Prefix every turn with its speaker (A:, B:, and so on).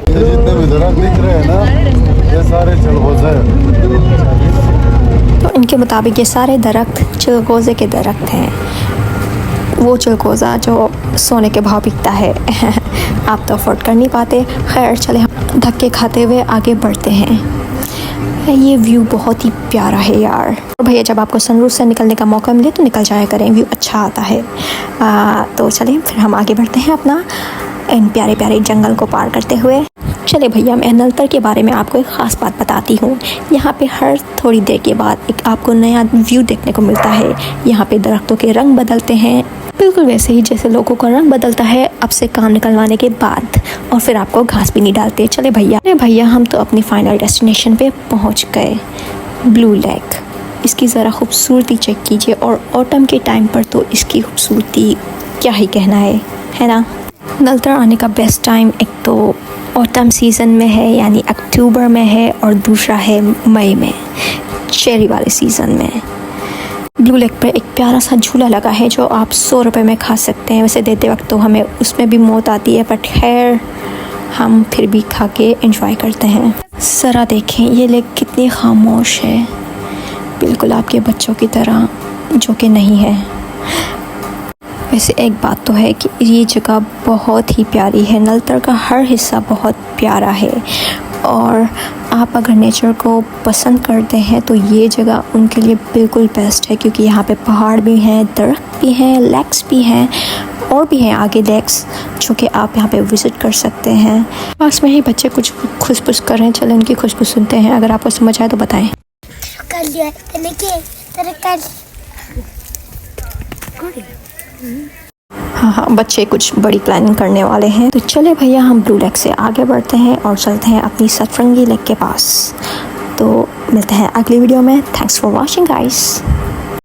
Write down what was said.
A: जितने भी दरख्त दिख रहे हैं ना, ये सारे चलगोज़े हैं।
B: तो इनके मुताबिक ये सारे दरख्त चलगोज़े के दरख्त हैं। वो चलगोज़ा जो सोने के भाव बिकता है। आप तो अफोर्ड कर नहीं पाते। खैर चले हम धक्के खाते हुए आगे बढ़ते हैं। ये व्यू बहुत ही प्यारा है यार। और भैया जब आपको सनरूफ से निकलने का मौका मिले तो निकल जाया करें, व्यू अच्छा आता है। तो चलें फिर हम आगे बढ़ते हैं अपना इन प्यारे प्यारे जंगल को पार करते हुए। चले भैया मैं नलतर के बारे में आपको एक ख़ास बात बताती हूँ। यहाँ पे हर थोड़ी देर के बाद एक आपको नया व्यू देखने को मिलता है। यहाँ पे दरख्तों के रंग बदलते हैं, बिल्कुल वैसे ही जैसे लोगों का रंग बदलता है अब से काम निकलवाने के बाद, और फिर आपको घास भी नहीं डालते। चले भैया हम तो अपनी फाइनल डेस्टिनेशन पे पहुँच गए, ब्लू लेक। इसकी ज़रा खूबसूरती चेक कीजिए, और ऑटम के टाइम पर तो इसकी खूबसूरती क्या ही कहना है ना। नलतर आने का बेस्ट टाइम एक तो ऑटम सीज़न में है यानी अक्टूबर में है, और दूसरा है मई में चेरी वाले सीज़न में। ब्लू लेक पर एक प्यारा सा झूला लगा है जो आप 100 रुपये में खा सकते हैं। वैसे देते वक्त तो हमें उसमें भी मौत आती है, बट खैर हम फिर भी खा के एंजॉय करते हैं। ज़रा देखें ये लेक कितनी खामोश है, बिल्कुल आपके बच्चों की तरह, जो कि नहीं है। वैसे एक बात तो है कि ये जगह बहुत ही प्यारी है। नलतर का हर हिस्सा बहुत प्यारा है, और आप अगर नेचर को पसंद करते हैं तो ये जगह उनके लिए बिल्कुल बेस्ट है, क्योंकि यहाँ पे पहाड़ भी हैं, दरख्त भी हैं, लेक्स भी हैं, और भी हैं आगे लेक्स जो कि आप यहाँ पे विज़िट कर सकते हैं। पास में ही बच्चे कुछ खुशपुश कर रहे हैं, चलें उनकी खुशपुश सुनते हैं। अगर आपको समझ आए तो बताएं। हाँ बच्चे कुछ बड़ी प्लानिंग करने वाले हैं। तो चले भैया हम ब्लू लेक से आगे बढ़ते हैं और चलते हैं अपनी सतरंगी लेक के पास। तो मिलते हैं अगली वीडियो में। Thanks for watching guys.